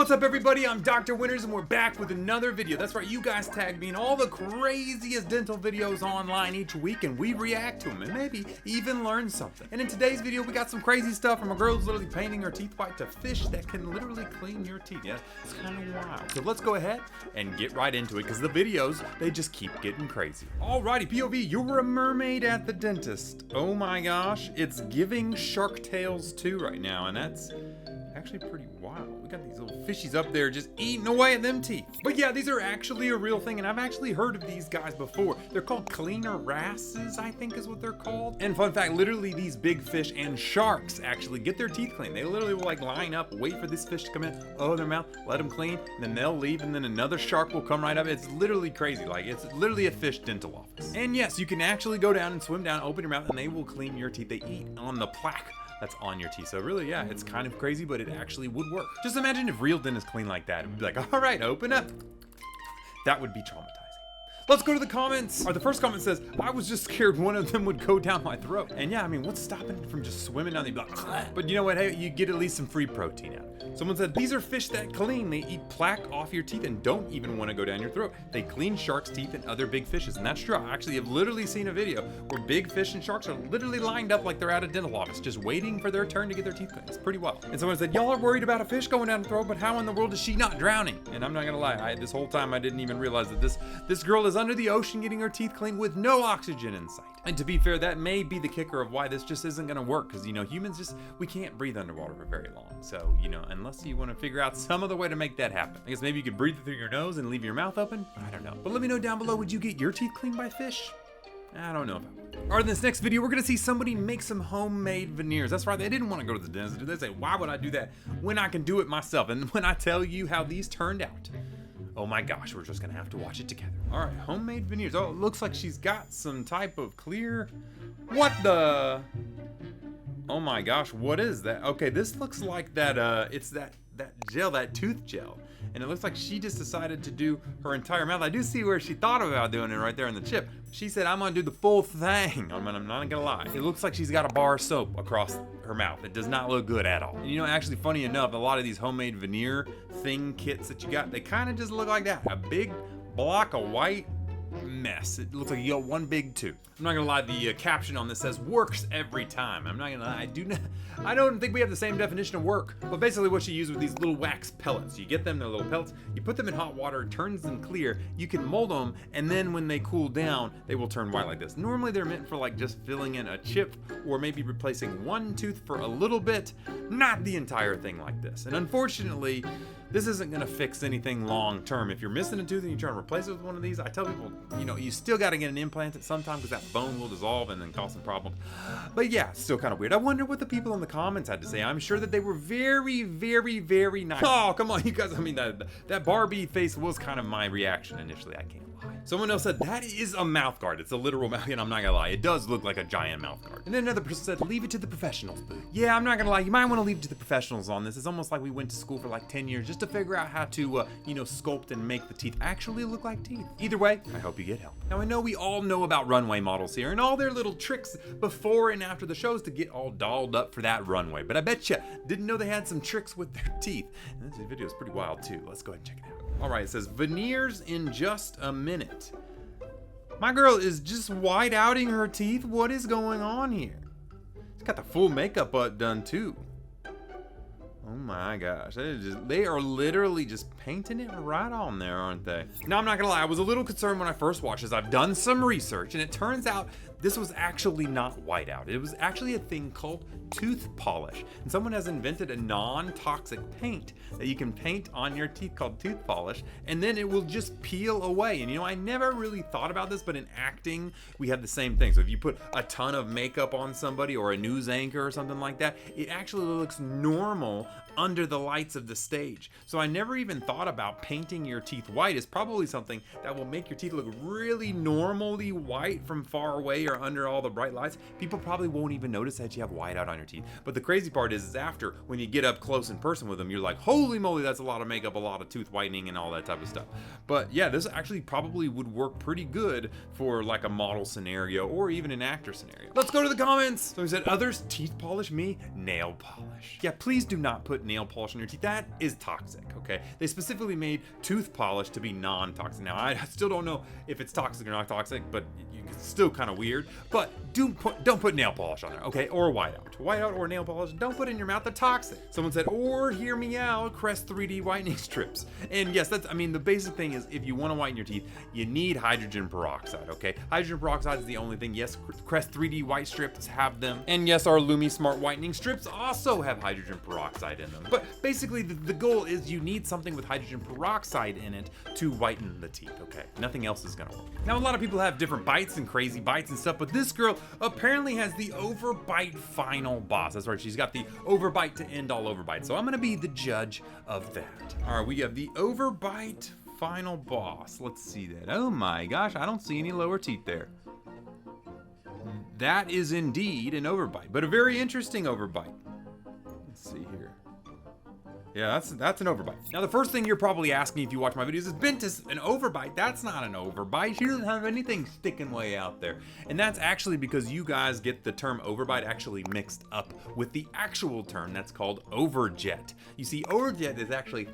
What's up everybody, I'm Dr. Winners and we're back with another video. That's right, you guys tag me in all the craziest dental videos online each week and we react to them and maybe even learn something. And in today's video we got some crazy stuff from a girl who's literally painting her teeth white to fish that can literally clean your teeth. Yeah, it's kind of wild. So let's go ahead and get right into it because the videos, they just keep getting crazy. Alrighty, POV, you're a mermaid at the dentist. Oh my gosh, it's giving Shark Tales 2 right now and that's actually pretty wild. We got these little fishies up there just eating away at them teeth. But yeah, these are actually a real thing and I've actually heard of these guys before. They're called cleaner wrasses, I think is what they're called. And fun fact, literally these big fish and sharks actually get their teeth cleaned. They literally will like line up, wait for this fish to come in, their mouth, let them clean, and then they'll leave and then another shark will come right up. It's literally crazy. Like it's literally a fish dental office. And yes, you can actually go down and swim down, open your mouth, and they will clean your teeth. They eat on the plaque that's on your teeth. So really, yeah, it's kind of crazy, but it actually would work. Just imagine if real dentists clean like that. It would be like, all right, open up. That would be traumatizing. Let's go to the comments. The first comment says, I was just scared one of them would go down my throat. And yeah, I mean, what's stopping it from just swimming down the block? But you know what, hey, you get at least some free protein out of it. Someone said, these are fish that clean. They eat plaque off your teeth and don't even want to go down your throat. They clean sharks' teeth and other big fishes. And that's true. I actually have literally seen a video where big fish and sharks are literally lined up like they're at a dental office, just waiting for their turn to get their teeth cleaned. It's pretty wild. And someone said, y'all are worried about a fish going down the throat, but how in the world is she not drowning? And I'm not gonna lie, this whole time I didn't even realize that this girl is under the ocean getting her teeth cleaned with no oxygen in sight. And to be fair, that may be the kicker of why this just isn't gonna work, because you know, humans we can't breathe underwater for very long. So, you know, unless you want to figure out some other way to make that happen. I guess maybe you could breathe through your nose and leave your mouth open. I don't know. But let me know down below, would you get your teeth cleaned by fish? I don't know if I would. Alright, in this next video, we're gonna see somebody make some homemade veneers. That's right, they didn't want to go to the dentist. They say, why would I do that when I can do it myself? And when I tell you how these turned out, oh my gosh, we're just gonna have to watch it together. All right, homemade veneers. Oh, it looks like she's got some type of clear, what the? Oh my gosh, what is that? Okay, this looks like that, it's that gel, that tooth gel. And it looks like she just decided to do her entire mouth. I do see where she thought about doing it right there in the chip. She said, I'm gonna do the full thing. I'm not gonna lie. It looks like she's got a bar of soap across her mouth. It does not look good at all. And you know, actually funny enough, a lot of these homemade veneer thing kits that you got, they kind of just look like that. A big block of white mess. It looks like you got one big tooth. I'm not gonna lie, the caption on this says works every time. I'm not gonna lie, I don't think we have the same definition of work. But basically what you use with these little wax pellets, you get them, they're little pellets, you put them in hot water, it turns them clear, you can mold them, and then when they cool down, they will turn white like this. Normally they're meant for like just filling in a chip or maybe replacing one tooth for a little bit, not the entire thing like this. And unfortunately, this isn't gonna fix anything long term. If you're missing a tooth and you're trying to replace it with one of these, I tell people, you know, you still gotta get an implant at some time because that bone will dissolve and then cause some problems. But yeah, it's still kind of weird. I wonder what the people in the comments had to say. I'm sure that they were very, very, very nice. Oh, come on, you guys. I mean, that Barbie face was kind of my reaction initially. I can't lie. Someone else said, that is a mouth guard. It's a literal mouth, and I'm not gonna lie, it does look like a giant mouth guard. And then another person said, leave it to the professionals, boo. Yeah, I'm not gonna lie, you might wanna leave it to the professionals on this. It's almost like we went to school for like 10 years just to figure out how to, you know, sculpt and make the teeth actually look like teeth. Either way, I hope you get help. Now, I know we all know about runway models here and all their little tricks before and after the shows to get all dolled up for that runway, but I bet you didn't know they had some tricks with their teeth. And this video is pretty wild too. Let's go ahead and check it out. All right, it says veneers in just a minute. My girl is just white outing her teeth. What is going on here? She's got the full makeup done too. Oh my gosh, they are literally just painting it right on there, aren't they? Now, I'm not gonna lie, I was a little concerned when I first watched this. I've done some research and it turns out this was actually not whiteout. It was actually a thing called tooth polish. And someone has invented a non-toxic paint that you can paint on your teeth called tooth polish, and then it will just peel away. And you know, I never really thought about this, but in acting, we have the same thing. So if you put a ton of makeup on somebody or a news anchor or something like that, it actually looks normal under the lights of the stage. So I never even thought about painting your teeth white is probably something that will make your teeth look really normally white from far away or under all the bright lights. People probably won't even notice that you have white out on on your teeth. But the crazy part is after, when you get up close in person with them, you're like, holy moly, that's a lot of makeup, a lot of tooth whitening and all that type of stuff. But yeah, this actually probably would work pretty good for like a model scenario or even an actor scenario. Let's go to the comments. So he said, others teeth polish, me nail polish. Yeah, please do not put nail polish on your teeth. That is toxic, okay? They specifically made tooth polish to be non-toxic. Now, I still don't know if it's toxic or not toxic, but it's still kind of weird. But don't put nail polish on there, okay? Or whiteout or nail polish. Don't put it in your mouth. They're toxic. Someone said, or hear me out, Crest 3D whitening strips. And yes, that's, I mean, the basic thing is if you want to whiten your teeth, you need hydrogen peroxide, okay? Hydrogen peroxide is the only thing. Yes, Crest 3D white strips have them. And yes, our Lumi Smart whitening strips also have hydrogen peroxide in them. But basically, the goal is you need something with hydrogen peroxide in it to whiten the teeth, okay? Nothing else is gonna work. Now, a lot of people have different bites and crazy bites and stuff, but this girl apparently has the Overbite Final Boss. That's right, she's got the Overbite to end all Overbite. So I'm gonna be the judge of that. All right, we have the Overbite Final Boss. Let's see that. Oh my gosh, I don't see any lower teeth there. That is indeed an overbite, but a very interesting overbite. Let's see here. Yeah, that's an overbite. Now, the first thing you're probably asking if you watch my videos is, Bentist, an overbite? That's not an overbite. She doesn't have anything sticking way out there. And that's actually because you guys get the term overbite actually mixed up with the actual term that's called overjet. You see, overjet is actually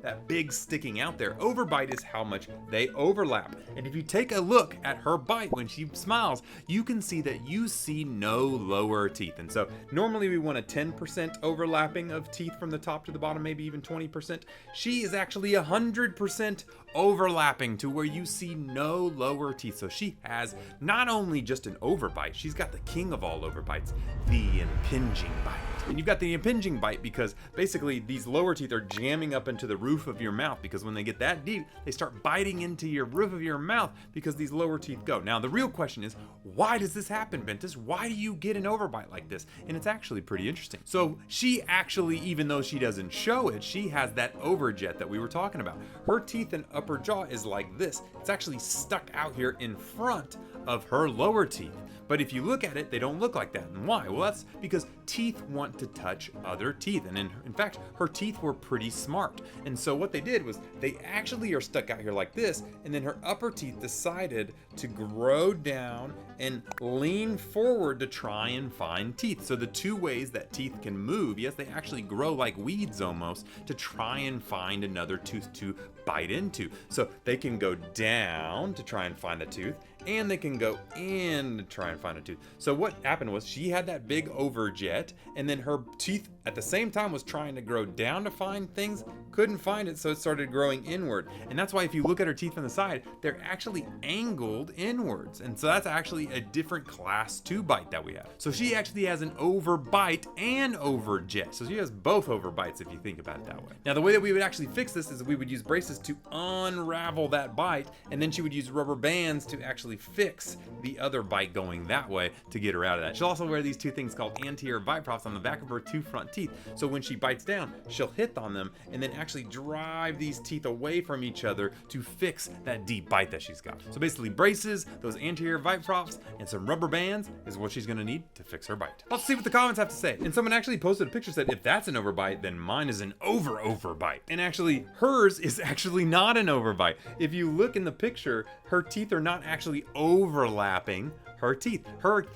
that big sticking out there. Overbite is how much they overlap. And if you take a look at her bite when she smiles, you can see that you see no lower teeth. And so normally we want a 10% overlapping of teeth from the top to the bottom, maybe even 20%. She is actually 100% overlapping to where you see no lower teeth. So she has not only just an overbite, she's got the king of all overbites, the impinging bite. And you've got the impinging bite because basically these lower teeth are jamming up into the roof of your mouth, because when they get that deep, they start biting into your roof of your mouth because these lower teeth go. Now, the real question is, why does this happen, Bentist? Why do you get an overbite like this? And it's actually pretty interesting. So she actually, even though she doesn't show it, she has that overjet that we were talking about. Her teeth and upper jaw is like this. It's actually stuck out here in front of her lower teeth. But if you look at it, they don't look like that. And why? Well, that's because teeth want to touch other teeth. And in fact, her teeth were pretty smart. And so what they did was they actually are stuck out here like this, and then her upper teeth decided to grow down and lean forward to try and find teeth. So the two ways that teeth can move, yes, they actually grow like weeds almost to try and find another tooth to bite into. So they can go down to try and find the tooth, and they can go in to try and find a tooth. So what happened was she had that big overjet, and then her teeth at the same time was trying to grow down to find things, couldn't find it, so it started growing inward. And that's why if you look at her teeth on the side, they're actually angled inwards. And so that's actually a different class 2 bite that we have. So she actually has an overbite and overjet. So she has both overbites if you think about it that way. Now, the way that we would actually fix this is we would use braces to unravel that bite, and then she would use rubber bands to actually fix the other bite going that way to get her out of that. She'll also wear these two things called anterior bite props on the back of her two front teeth. So when she bites down, she'll hit on them and then actually drive these teeth away from each other to fix that deep bite that she's got. So basically braces, those anterior bite props, and some rubber bands is what she's gonna need to fix her bite. Let's see what the comments have to say. And someone actually posted a picture that said, if that's an overbite, then mine is an overbite. And actually, hers is actually not an overbite. If you look in the picture, her teeth are not actually overlapping her teeth.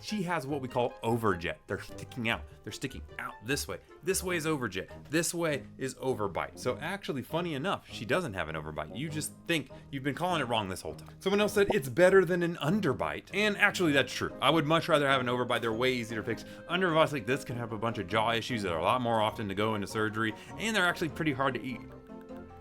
She has what we call overjet. They're sticking out. They're sticking out this way. This way is overjet. This way is overbite. So actually, funny enough, she doesn't have an overbite. You just think you've been calling it wrong this whole time. Someone else said it's better than an underbite. And actually, that's true. I would much rather have an overbite. They're way easier to fix. Underbites like this can have a bunch of jaw issues that are a lot more often to go into surgery, and they're actually pretty hard to eat,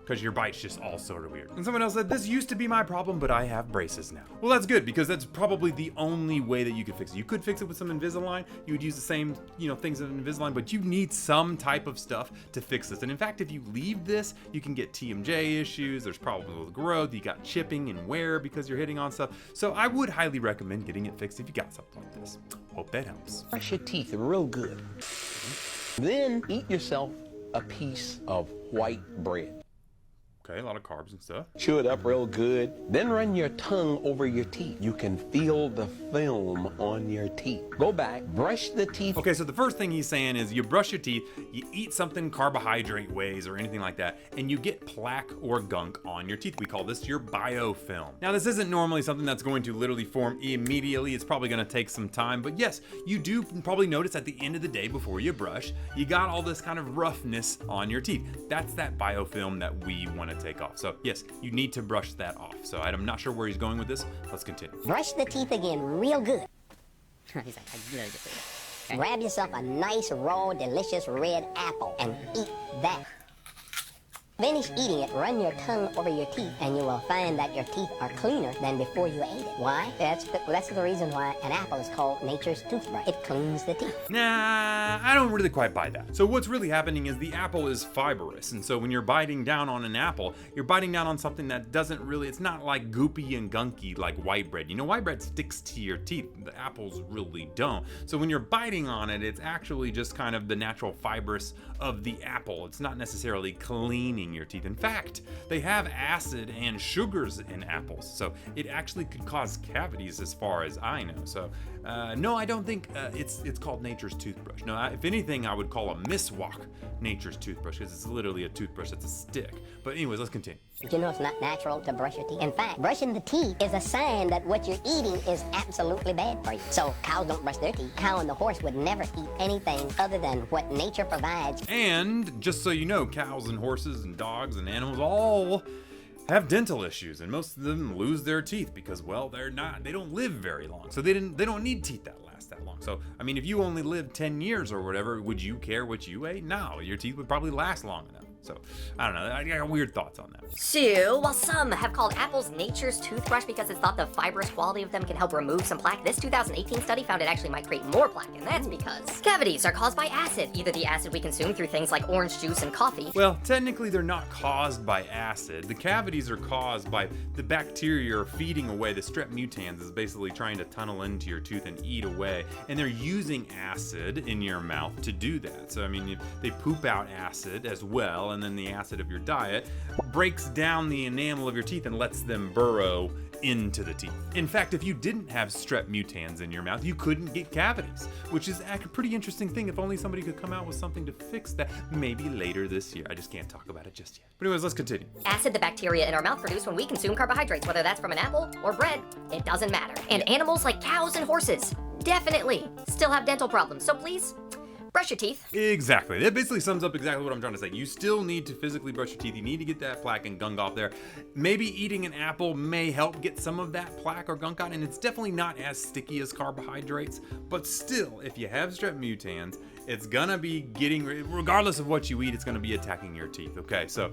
because your bite's just all sort of weird. And someone else said, this used to be my problem, but I have braces now. Well, that's good, because that's probably the only way that you could fix it. You could fix it with some Invisalign. You would use the same, things as Invisalign, but you need some type of stuff to fix this. And in fact, if you leave this, you can get TMJ issues. There's problems with growth. You got chipping and wear because you're hitting on stuff. So I would highly recommend getting it fixed if you got something like this. Hope that helps. Brush your teeth real good. Then eat yourself a piece of white bread. Okay, a lot of carbs and stuff. Chew it up real good. Then run your tongue over your teeth. You can feel the film on your teeth. Go back, brush the teeth. Okay, so the first thing he's saying is you brush your teeth, you eat something carbohydrate ways or anything like that, and you get plaque or gunk on your teeth. We call this your biofilm. Now, this isn't normally something that's going to literally form immediately. It's probably going to take some time, but yes, you do probably notice at the end of the day before you brush, you got all this kind of roughness on your teeth. That's that biofilm that we want to take off. So yes, you need to brush that off. So I'm not sure where he's going with this. Let's continue. Brush the teeth again real good. Grab yourself a nice, raw, delicious red apple and eat that. Finish eating it, run your tongue over your teeth, and you will find that your teeth are cleaner than before you ate it. Why? That's the reason why an apple is called nature's toothbrush. It cleans the teeth. Nah, I don't really quite buy that. So what's really happening is the apple is fibrous, and so when you're biting down on an apple, you're biting down on something that doesn't really, it's not like goopy and gunky like white bread. You know, white bread sticks to your teeth. The apples really don't. So when you're biting on it, it's actually just kind of the natural fibrous of the apple. It's not necessarily cleaning your teeth. In fact, they have acid and sugars in apples, so it actually could cause cavities as far as I know. So no, I don't think it's called nature's toothbrush. No, if anything, I would call a miswak nature's toothbrush, because it's literally a toothbrush. It's a stick. But anyways, let's continue. Did you know it's not natural to brush your teeth? In fact, brushing the teeth is a sign that what you're eating is absolutely bad for you. So cows don't brush their teeth. Cow and the horse would never eat anything other than what nature provides. And just so you know, cows and horses and dogs and animals all have dental issues, and most of them lose their teeth because, well, they don't live very long. So they don't need teeth that last that long. So, I mean, if you only lived 10 years or whatever, would you care what you ate? No, your teeth would probably last long enough. So, I don't know, I got weird thoughts on that. So, while some have called apples nature's toothbrush because it's thought the fibrous quality of them can help remove some plaque, this 2018 study found it actually might create more plaque, and that's because cavities are caused by acid, either the acid we consume through things like orange juice and coffee. Well, technically they're not caused by acid. The cavities are caused by the bacteria feeding away. The strep mutans is basically trying to tunnel into your tooth and eat away, and they're using acid in your mouth to do that. So, I mean, they poop out acid as well, and then the acid of your diet breaks down the enamel of your teeth and lets them burrow into the teeth. In fact, if you didn't have strep mutans in your mouth, you couldn't get cavities, which is a pretty interesting thing. If only somebody could come out with something to fix that, maybe later this year. I just can't talk about it just yet. But anyways, let's continue. Acid the bacteria in our mouth produce when we consume carbohydrates, whether that's from an apple or bread, it doesn't matter. And animals like cows and horses definitely still have dental problems, so please, brush your teeth. Exactly. That basically sums up exactly what I'm trying to say. You still need to physically brush your teeth. You need to get that plaque and gunk off there. Maybe eating an apple may help get some of that plaque or gunk out, and it's definitely not as sticky as carbohydrates, but still, if you have strep mutans, it's gonna be getting, regardless of what you eat, it's gonna be attacking your teeth, okay? So,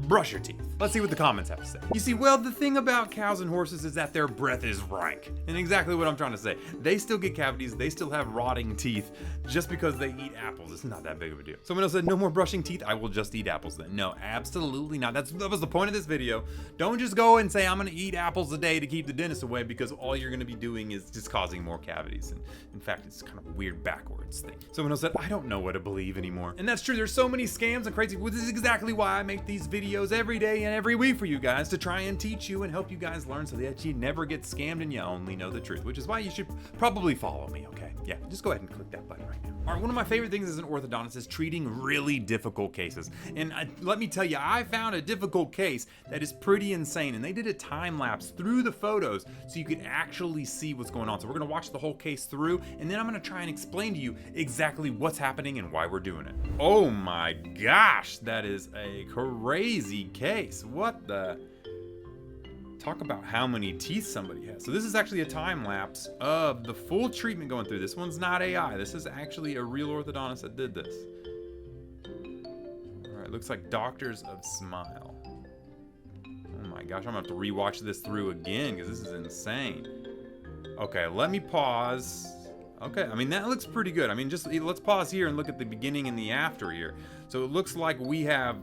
brush your teeth. Let's see what the comments have to say. You see, well, the thing about cows and horses is that their breath is rank. And exactly what I'm trying to say. They still get cavities, they still have rotting teeth, just because they eat apples. It's not that big of a deal. Someone else said, no more brushing teeth, I will just eat apples then. No, absolutely not. That was the point of this video. Don't just go and say, I'm gonna eat apples a day to keep the dentist away, because all you're gonna be doing is just causing more cavities. And in fact, it's kind of a weird backwards thing. Someone else said, I don't know what to believe anymore. And that's true, there's so many scams and crazy, this is exactly why I make these videos every day and every week for you guys, to try and teach you and help you guys learn so that you never get scammed and you only know the truth, which is why you should probably follow me, okay? Yeah, just go ahead and click that button right now. All right, one of my favorite things as an orthodontist is treating really difficult cases. And let me tell you, I found a difficult case that is pretty insane, and they did a time lapse through the photos so you could actually see what's going on. So we're gonna watch the whole case through, and then I'm gonna try and explain to you exactly what's happening and why we're doing it. Oh my gosh, that is a crazy case. What the? Talk about how many teeth somebody has. So this is actually a time lapse of the full treatment going through. This one's not AI. This is actually a real orthodontist that did this. All right, looks like Doctors of Smile. Oh my gosh, I'm gonna have to rewatch this through again because this is insane. Okay, let me pause. Okay, I mean, that looks pretty good. I mean, just let's pause here and look at the beginning and the after here. So it looks like we have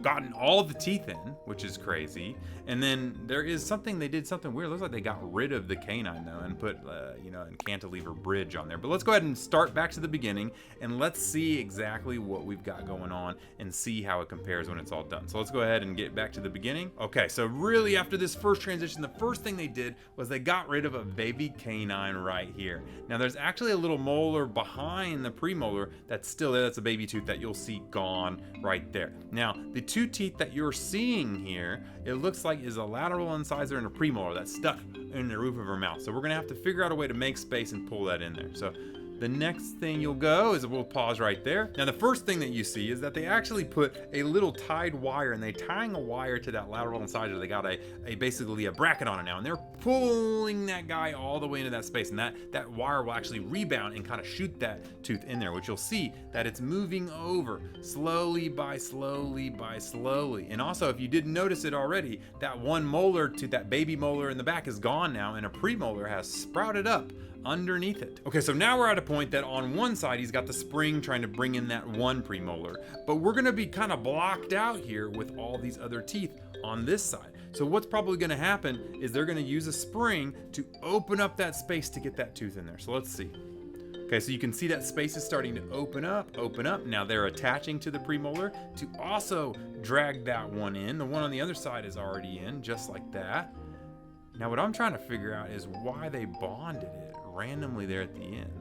gotten all the teeth in, which is crazy. And then there is something, they did something weird. It looks like they got rid of the canine though and put, you know, a cantilever bridge on there. But let's go ahead and start back to the beginning and let's see exactly what we've got going on and see how it compares when it's all done. So let's go ahead and get back to the beginning. Okay, so really after this first transition, the first thing they did was they got rid of a baby canine right here. Now there's actually a little molar behind the premolar that's still there. That's a baby tooth that you'll see gone right there. Now, the two teeth that you're seeing here, it looks like is a lateral incisor and a premolar that's stuck in the roof of her mouth. So we're gonna have to figure out a way to make space and pull that in there. So the next thing you'll go is we'll pause right there. Now the first thing that you see is that they actually put a little tied wire and they're tying a wire to that lateral incisor. They got a basically a bracket on it now and they're pulling that guy all the way into that space, and that wire will actually rebound and kind of shoot that tooth in there, which you'll see that it's moving over slowly by slowly by slowly. And also, if you didn't notice it already, that one molar to that baby molar in the back is gone now and a premolar has sprouted up underneath it. Okay, so now we're at a point that on one side he's got the spring trying to bring in that one premolar, but we're gonna be kind of blocked out here with all these other teeth on this side. So what's probably gonna happen is they're gonna use a spring to open up that space to get that tooth in there. So let's see. Okay, so you can see that space is starting to open up. Now they're attaching to the premolar to also drag that one in. The one on the other side is already in, just like that. Now what I'm trying to figure out is why they bonded it randomly there at the end.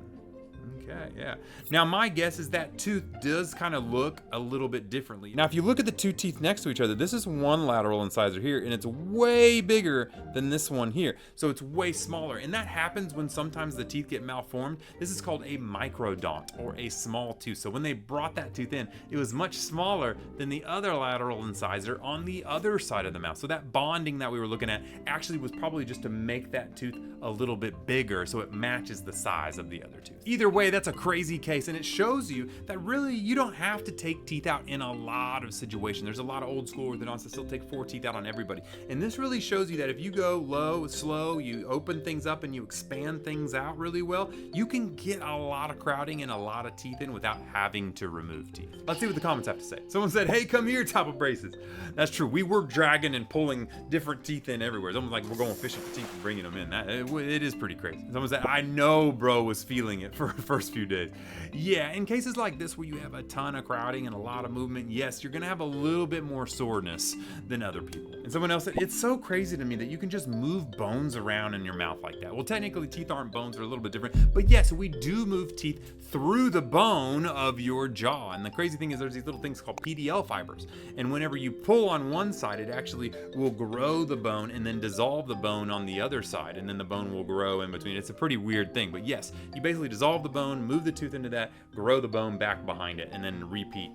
Okay, yeah. Now my guess is that tooth does kind of look a little bit differently. Now if you look at the two teeth next to each other, this is one lateral incisor here and it's way bigger than this one here. So it's way smaller, and that happens when sometimes the teeth get malformed. This is called a microdont or a small tooth. So when they brought that tooth in, it was much smaller than the other lateral incisor on the other side of the mouth. So that bonding that we were looking at actually was probably just to make that tooth a little bit bigger so it matches the size of the other tooth. Either way, that's a crazy case, and it shows you that really you don't have to take teeth out in a lot of situations. There's a lot of old school orthodontists that still take 4 teeth out on everybody, and this really shows you that if you go low, slow, you open things up and you expand things out really well, you can get a lot of crowding and a lot of teeth in without having to remove teeth. Let's see what the comments have to say. Someone said, hey, come here, top of braces. That's true. We were dragging and pulling different teeth in everywhere. It's almost like we're going fishing for teeth and bringing them in. It is pretty crazy. Someone said, I know bro was feeling it for the first few days. Yeah, in cases like this where you have a ton of crowding and a lot of movement, yes, you're gonna have a little bit more soreness than other people. And someone else said, it's so crazy to me that you can just move bones around in your mouth like that. Well, technically teeth aren't bones, they're a little bit different, but yes, we do move teeth through the bone of your jaw. And the crazy thing is there's these little things called PDL fibers. And whenever you pull on one side, it actually will grow the bone and then dissolve the bone on the other side. And then the bone will grow in between. It's a pretty weird thing, but yes, you basically dissolve the bone, move the tooth into that, grow the bone back behind it, and then repeat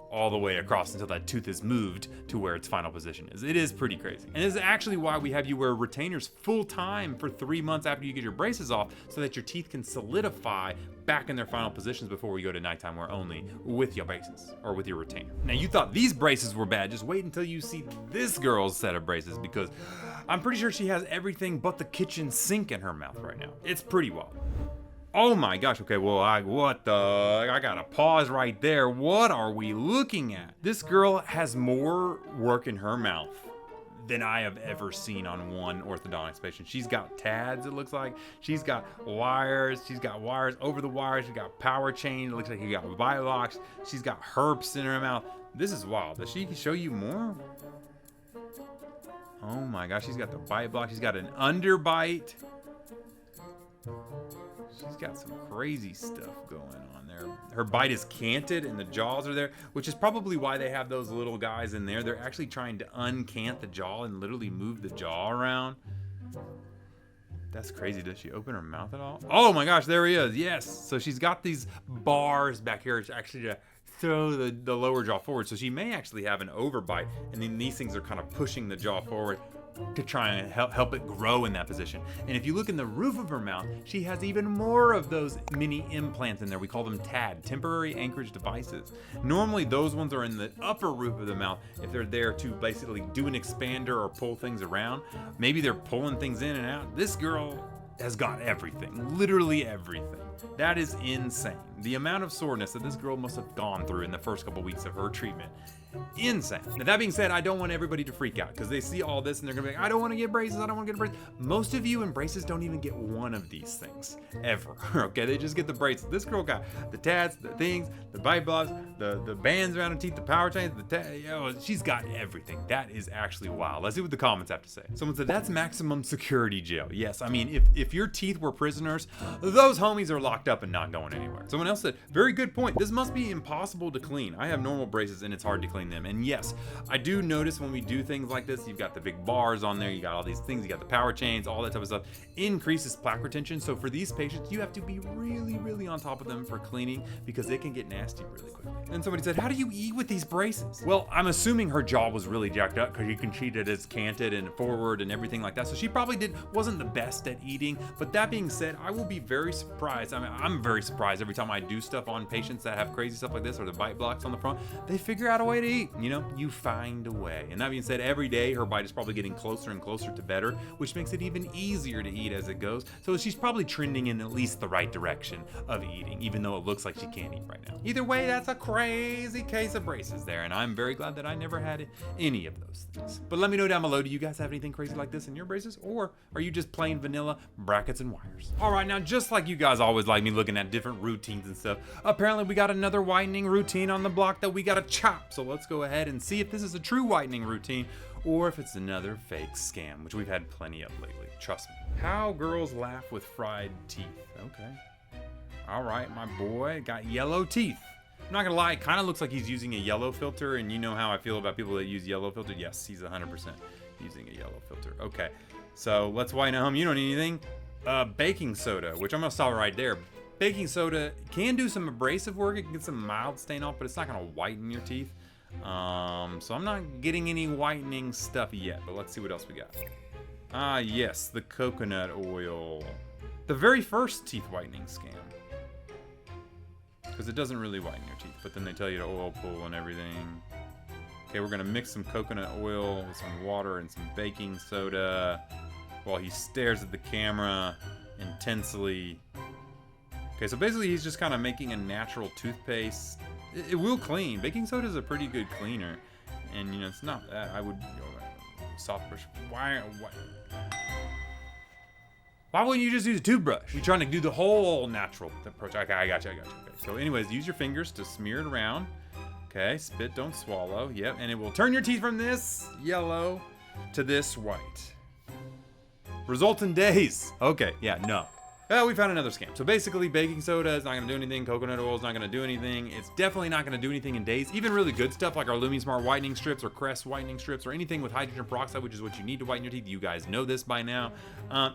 all the way across until that tooth is moved to where its final position is. It is pretty crazy. And this is actually why we have you wear retainers full time for 3 months after you get your braces off, so that your teeth can solidify back in their final positions before we go to nighttime wear only with your braces or with your retainer. Now you thought these braces were bad, just wait until you see this girl's set of braces, because I'm pretty sure she has everything but the kitchen sink in her mouth right now. It's pretty wild. Oh my gosh, okay, well, I gotta pause right there. What are we looking at? This girl has more work in her mouth than I have ever seen on one orthodontics patient. She's got TADs, it looks like. She's got wires over the wires. She's got power chain. It looks like you got Vilocks. She's got herps in her mouth. This is wild. Does she show you more? Oh my gosh, she's got the bite block. She's got an underbite. She's got some crazy stuff going on there. Her bite is canted and the jaws are there, which is probably why they have those little guys in there. They're actually trying to uncant the jaw and literally move the jaw around. That's crazy. Does she open her mouth at all? Oh my gosh, there he is. Yes. So she's got these bars back here actually to throw the lower jaw forward. So she may actually have an overbite, and then these things are kind of pushing the jaw forward to try and help it grow in that position. And if you look in the roof of her mouth, she has even more of those mini implants in there. We call them TAD, temporary anchorage devices. Normally those ones are in the upper roof of the mouth if they're there to basically do an expander or pull things around. Maybe they're pulling things in and out. This girl has got everything, literally everything. That is insane. The amount of soreness that this girl must have gone through in the first couple weeks of her treatment insane. Now that being said, I don't want everybody to freak out because they see all this and they're gonna be like, I don't want to get braces, I don't want to get braces. Most of you in braces don't even get one of these things ever. Okay, they just get the braces. This girl got the tats, the things, the bite blocks, the bands around her teeth, the power chains, she's got everything. That is actually wild. Let's see what the comments have to say. Someone said that's maximum security jail. Yes, I mean if your teeth were prisoners, those homies are locked up and not going anywhere. Someone else said, very good point. This must be impossible to clean. I have normal braces and it's hard to clean them. And yes, I do notice when we do things like this, you've got the big bars on there, you got all these things, you got the power chains, all that type of stuff, increases plaque retention. So for these patients, you have to be really, really on top of them for cleaning because they can get nasty really quickly. And somebody said, how do you eat with these braces? Well, I'm assuming her jaw was really jacked up because you can see that it's canted and forward and everything like that. So she probably wasn't the best at eating. But that being said, I will be very surprised. I mean, I'm very surprised every time I do stuff on patients that have crazy stuff like this or the bite blocks on the front, they figure out a way to eat. You know, you find a way. And that being said, every day her bite is probably getting closer and closer to better, which makes it even easier to eat as it goes. So she's probably trending in at least the right direction of eating, even though it looks like she can't eat right now. Either way, that's a crazy case of braces there, and I'm very glad that I never had any of those things. But let me know down below, do you guys have anything crazy like this in your braces, or are you just plain vanilla brackets and wires? All right, now just like you guys always like me looking at different routines and stuff, apparently we got another whitening routine on the block that we gotta chop. So let's go ahead and see if this is a true whitening routine or if it's another fake scam, which we've had plenty of lately, trust me. How girls laugh with fried teeth. Okay. All right, my boy got yellow teeth. I'm not gonna lie, it kind of looks like he's using a yellow filter, and you know how I feel about people that use yellow filter. Yes, he's 100% using a yellow filter. Okay, so let's whiten at home. You don't need anything. Baking soda, which I'm gonna stop right there. Baking soda can do some abrasive work. It can get some mild stain off, but it's not gonna whiten your teeth. So I'm not getting any whitening stuff yet, but let's see what else we got. Ah, yes, the coconut oil. The very first teeth whitening scam. Because it doesn't really whiten your teeth, but then they tell you to oil pull and everything. Okay, we're gonna mix some coconut oil with some water and some baking soda while he stares at the camera intensely. Okay, so basically he's just kind of making a natural toothpaste. It will clean. Baking soda is a pretty good cleaner, and you know it's not that. I would soft brush. Why wouldn't you just use a toothbrush? You're trying to do the whole natural approach. Okay, I got you. Okay, so anyways, use your fingers to smear it around. Okay, spit, don't swallow. Yep, and it will turn your teeth from this yellow to this white. Results in days. Okay, yeah, no. We found another scam. So basically, baking soda is not gonna do anything. Coconut oil is not gonna do anything. It's definitely not gonna do anything in days. Even really good stuff like our LumiSmart whitening strips or Crest whitening strips or anything with hydrogen peroxide, which is what you need to whiten your teeth. You guys know this by now.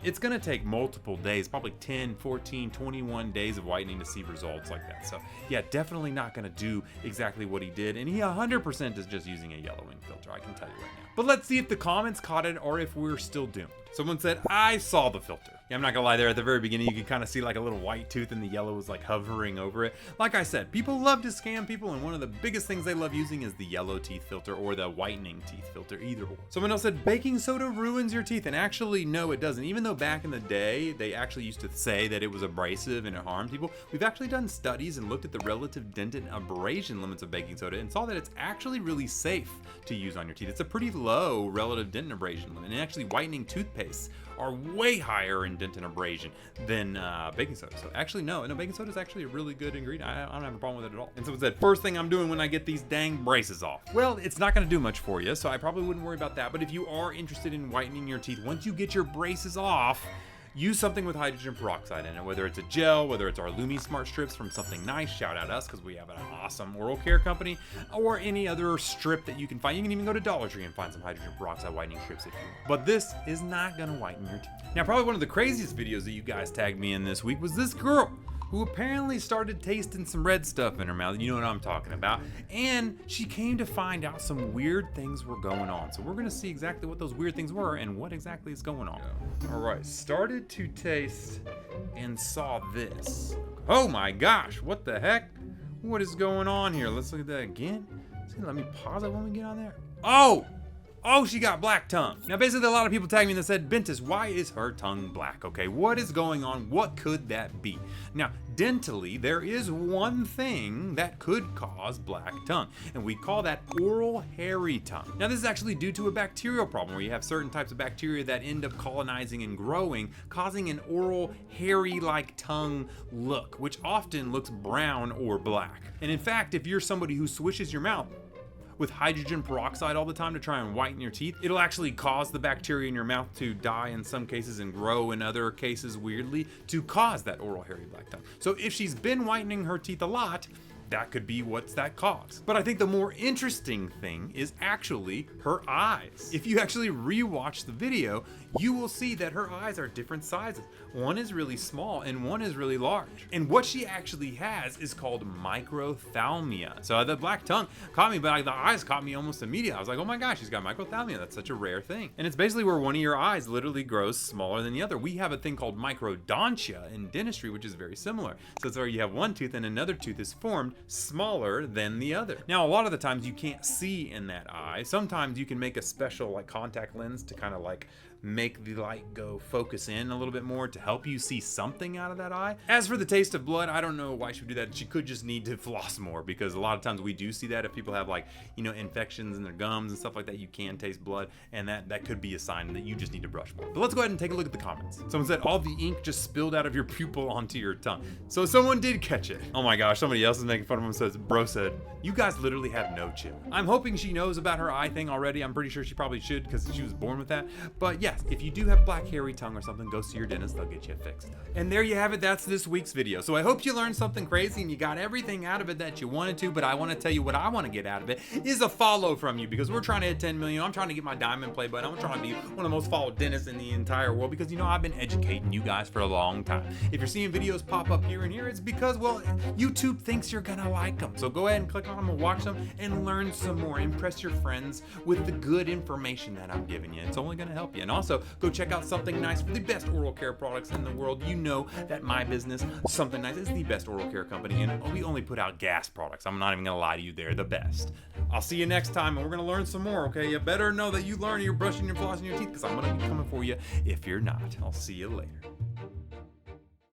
It's gonna take multiple days, probably 10, 14, 21 days of whitening to see results like that. So yeah, definitely not gonna do exactly what he did. And he 100% is just using a yellowing filter, I can tell you right now. But let's see if the comments caught it or if we're still doomed. Someone said, I saw the filter. Yeah, I'm not gonna lie, there at the very beginning, you could kind of see like a little white tooth and the yellow was like hovering over it. Like I said, people love to scam people, and one of the biggest things they love using is the yellow teeth filter or the whitening teeth filter, either or. Someone else said, baking soda ruins your teeth, and actually, no, it doesn't. Even though back in the day, they actually used to say that it was abrasive and it harmed people, we've actually done studies and looked at the relative dentin abrasion limits of baking soda and saw that it's actually really safe to use on your teeth. It's a pretty low relative dentin abrasion limit, and actually whitening toothpastes are way higher in dentin abrasion than baking soda. So actually, no, baking soda is actually a really good ingredient. I don't have a problem with it at all. And someone said, first thing I'm doing when I get these dang braces off. Well, it's not gonna do much for you, so I probably wouldn't worry about that. But if you are interested in whitening your teeth, once you get your braces off, use something with hydrogen peroxide in it, whether it's a gel, whether it's our LumiSmart strips from Something Nice, shout out us because we have an awesome oral care company, or any other strip that you can find. You can even go to Dollar Tree and find some hydrogen peroxide whitening strips if you want. But this is not gonna whiten your teeth. Now, probably one of the craziest videos that you guys tagged me in this week was this girl who apparently started tasting some red stuff in her mouth. You know what I'm talking about. And she came to find out some weird things were going on. So we're gonna see exactly what those weird things were and what exactly is going on. All right, started to taste and saw this. Oh my gosh, what the heck? What is going on here? Let's look at that again. See, let me pause it when we get on there. Oh, oh, she got black tongue. Now, basically, a lot of people tagged me that said, Bentist, why is her tongue black? Okay, what is going on? What could that be? Now, dentally, there is one thing that could cause black tongue, and we call that oral hairy tongue. Now, this is actually due to a bacterial problem where you have certain types of bacteria that end up colonizing and growing, causing an oral hairy-like tongue look, which often looks brown or black. And in fact, if you're somebody who swishes your mouth with hydrogen peroxide all the time to try and whiten your teeth, it'll actually cause the bacteria in your mouth to die in some cases and grow in other cases weirdly to cause that oral hairy black tongue. So if she's been whitening her teeth a lot, that could be what's that cause. But I think the more interesting thing is actually her eyes. If you actually rewatch the video, you will see that her eyes are different sizes. One is really small and one is really large. And what she actually has is called microphthalmia. So the black tongue caught me, but the eyes caught me almost immediately. I was like, oh my gosh, she's got microphthalmia. That's such a rare thing. And it's basically where one of your eyes literally grows smaller than the other. We have a thing called microdontia in dentistry, which is very similar. So it's where you have one tooth and another tooth is formed smaller than the other. Now, a lot of the times you can't see in that eye. Sometimes you can make a special like contact lens to kind of like make the light go focus in a little bit more to help you see something out of that eye. As for the taste of blood, I don't know why she would do that. She could just need to floss more, because a lot of times we do see that if people have like, you know, infections in their gums and stuff like that, you can taste blood, and that could be a sign that you just need to brush more. But let's go ahead and take a look at the comments. Someone said all the ink just spilled out of your pupil onto your tongue. So someone did catch it. Oh my gosh, somebody else is making fun of him. Says, bro said, you guys literally have no chill. I'm hoping she knows about her eye thing already. I'm pretty sure she probably should, because she was born with that. But yes, if you do have black hairy tongue or something, go see your dentist. They'll get you fixed. And there you have it. That's this week's video. So I hope you learned something crazy and you got everything out of it that you wanted to. But I want to tell you what I want to get out of it is a follow from you, because we're trying to hit 10 million. I'm trying to get my diamond play button. I'm trying to be one of the most followed dentists in the entire world, because you know I've been educating you guys for a long time. If you're seeing videos pop up here and here, it's because, well, YouTube thinks you're gonna like them. So go ahead and click on them and watch them and learn some more. Impress your friends with the good information that I'm giving you. It's only gonna help you. And also go check out Something Nice for the best oral care products in the world. You know that my business, Something Nice, is the best oral care company, and we only put out gas products. I'm not even gonna lie to you, they're the best. I'll see you next time, and we're gonna learn some more, okay? You better know that you learn, you're brushing, you're flossing your teeth, because I'm gonna be coming for you if you're not. I'll see you later.